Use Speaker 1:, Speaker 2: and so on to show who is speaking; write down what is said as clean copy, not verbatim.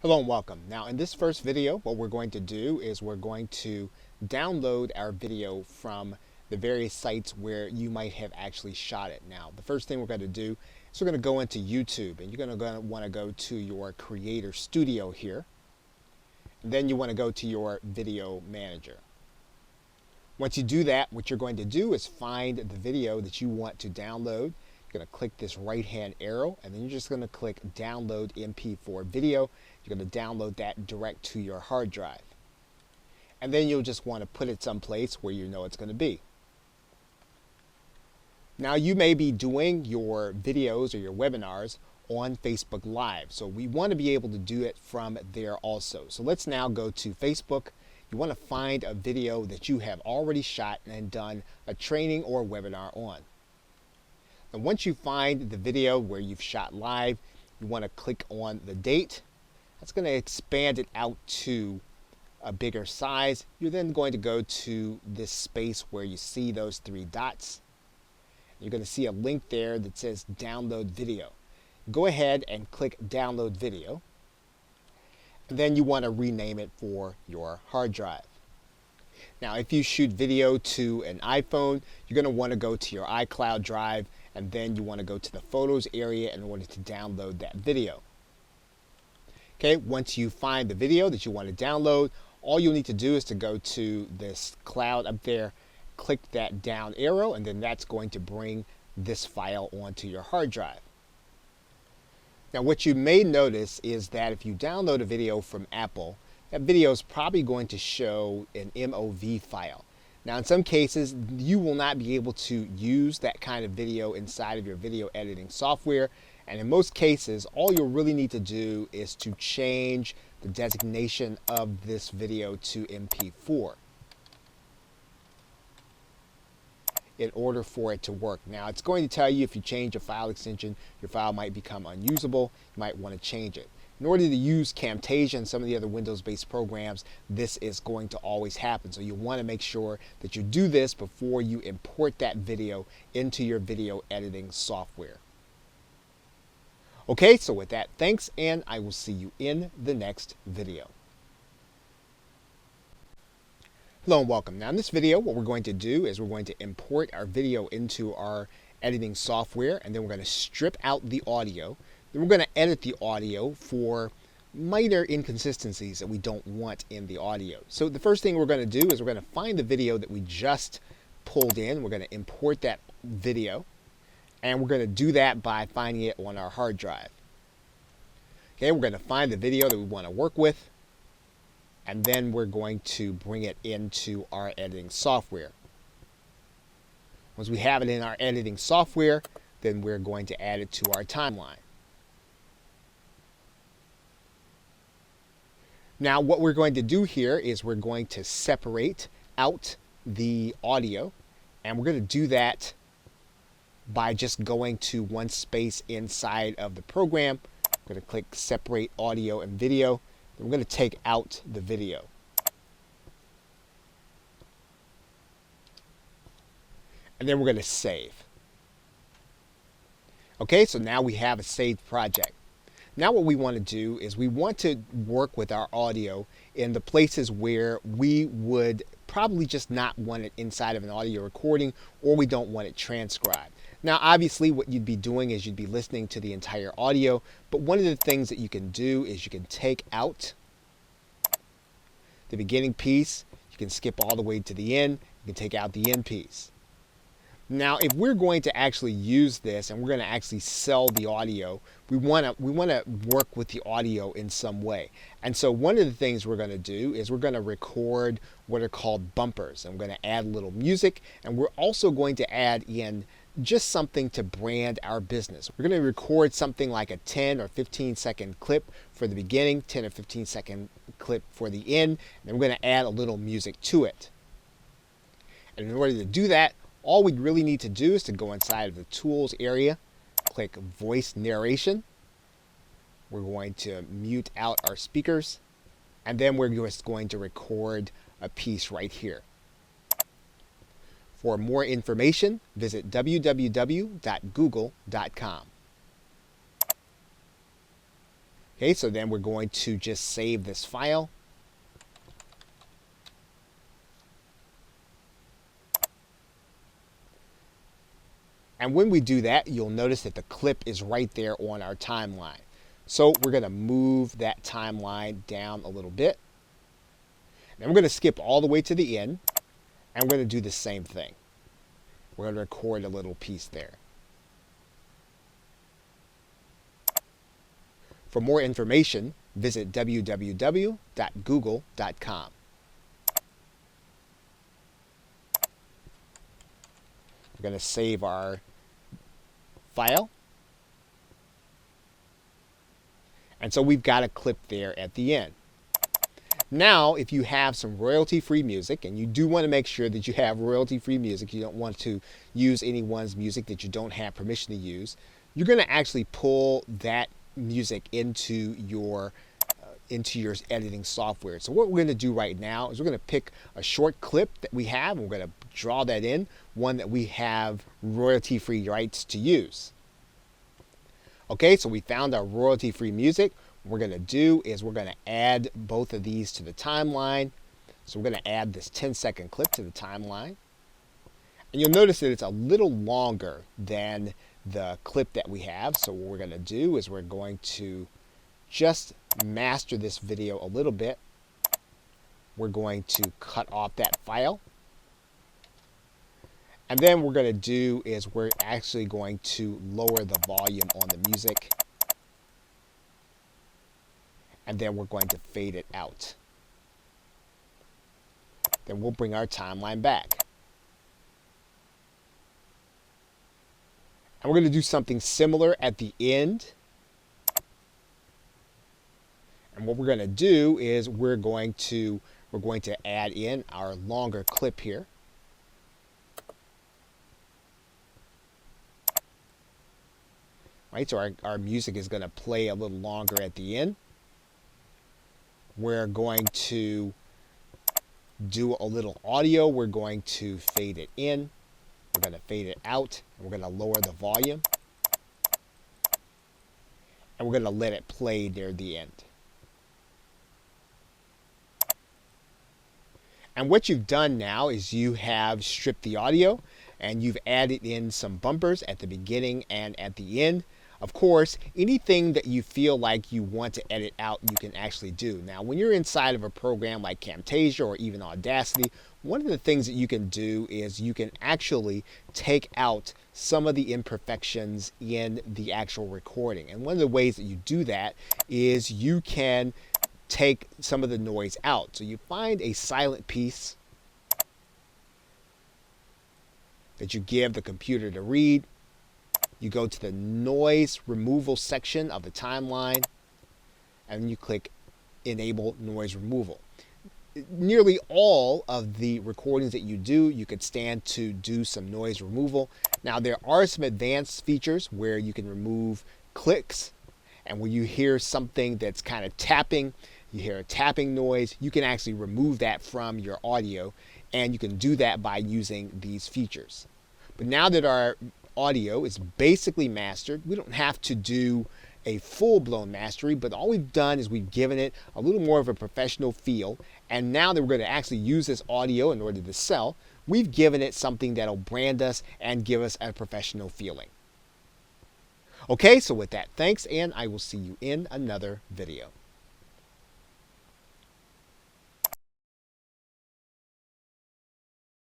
Speaker 1: Hello and welcome. Now in this first video, what we're going to do is we're going to download our video from the various sites where you might have actually shot it. Now the first thing we're going to do is we're going to go into YouTube, and you're going to want to go to your Creator Studio here. And then you want to go to your Video Manager. Once you do that, what you're going to do is find the video that you want to download. You're going to click this right hand arrow, and then you're just going to click download MP4 video. You're going to download that direct to your hard drive. And then you'll just want to put it someplace where you know it's going to be. Now you may be doing your videos or your webinars on Facebook Live. So we want to be able to do it from there also. So let's now go to Facebook. You want to find a video that you have already shot and done a training or webinar on. And once you find the video where you've shot live, you want to click on the date. That's going to expand it out to a bigger size. You're then going to go to this space where you see those three dots. You're going to see a link there that says download video. Go ahead and click download video. And then you want to rename it for your hard drive. Now if you shoot video to an iPhone, you're going to want to go to your iCloud drive, and then you want to go to the photos area in order to download that video. Okay, once you find the video that you want to download, all you'll need to do is to go to this cloud up there, click that down arrow, and then that's going to bring this file onto your hard drive. Now what you may notice is that if you download a video from Apple, that video is probably going to show an MOV file. Now in some cases you will not be able to use that kind of video inside of your video editing software, and in most cases all you'll really need to do is to change the designation of this video to MP4 in order for it to work. Now it's going to tell you if you change a file extension, your file might become unusable. You might want to change it. In order to use Camtasia and some of the other Windows-based programs, this is going to always happen. So you want to make sure that you do this before you import that video into your video editing software. Okay, so with that, thanks, and I will see you in the next video. Hello and welcome. Now in this video, what we're going to do is we're going to import our video into our editing software, and then we're going to strip out the audio. Then we're going to edit the audio for minor inconsistencies that we don't want in the audio. So the first thing we're going to do is we're going to find the video that we just pulled in. We're going to import that video, and we're going to do that by finding it on our hard drive. Okay, we're going to find the video that we want to work with, and then we're going to bring it into our editing software. Once we have it in our editing software, then we're going to add it to our timeline. Now what we're going to do here is we're going to separate out the audio, and we're going to do that by just going to one space inside of the program. We're going to click separate audio and video. Then we're going to take out the video. And then we're going to save. Okay, so now we have a saved project. Now what we want to do is we want to work with our audio in the places where we would probably just not want it inside of an audio recording, or we don't want it transcribed. Now obviously what you'd be doing is you'd be listening to the entire audio, but one of the things that you can do is you can take out the beginning piece, you can skip all the way to the end, you can take out the end piece. Now if we're going to actually use this and we're going to actually sell the audio, we want to work with the audio in some way. And so one of the things we're going to do is we're going to record what are called bumpers, and we're going to add a little music, and we're also going to add in just something to brand our business. We're going to record something like a 10 or 15 second clip for the beginning, 10 or 15 second clip for the end, and we're going to add a little music to it. And in order to do that, all we really need to do is to go inside of the tools area, click voice narration. We're going to mute out our speakers, and then we're just going to record a piece right here. For more information, visit www.google.com. Okay, so then we're going to just save this file. And when we do that, you'll notice that the clip is right there on our timeline. So we're going to move that timeline down a little bit. And we're going to skip all the way to the end. And we're going to do the same thing. We're going to record a little piece there. For more information, visit www.google.com. We're going to save our file. And so we've got a clip there at the end. Now, if you have some royalty-free music, and you do want to make sure that you have royalty-free music, you don't want to use anyone's music that you don't have permission to use, you're going to actually pull that music into your editing software. So what we're going to do right now is we're going to pick a short clip that we have, and we're going to draw that in, one that we have royalty-free rights to use. Okay, so we found our royalty-free music. What we're going to do is we're going to add both of these to the timeline. So we're going to add this 10-second clip to the timeline. And you'll notice that it's a little longer than the clip that we have. So what we're going to do is we're going to just master this video a little bit. We're going to cut off that file. And then what we're going to do is we're actually going to lower the volume on the music. And then we're going to fade it out. Then we'll bring our timeline back. And we're going to do something similar at the end. And what we're going to do is we're going to add in our longer clip here. Right, so our music is going to play a little longer at the end. We're going to do a little audio. We're going to fade it in. We're going to fade it out. And we're going to lower the volume. And we're going to let it play near the end. And what you've done now is you have stripped the audio and you've added in some bumpers at the beginning and at the end. Of course, anything that you feel like you want to edit out, you can actually do. Now, when you're inside of a program like Camtasia or even Audacity, one of the things that you can do is you can actually take out some of the imperfections in the actual recording. And one of the ways that you do that is you can take some of the noise out. So you find a silent piece that you give the computer to read. You go to the noise removal section of the timeline, and you click Enable Noise Removal. Nearly all of the recordings that you do, you could stand to do some noise removal. Now, there are some advanced features where you can remove clicks, and when you hear something that's kind of tapping, you hear a tapping noise, you can actually remove that from your audio, and you can do that by using these features. But now that our audio is basically mastered, we don't have to do a full-blown mastery, but all we've done is we've given it a little more of a professional feel. And now that we're going to actually use this audio in order to sell, we've given it something that'll brand us and give us a professional feeling. Okay, so with that, thanks, and I will see you in another video.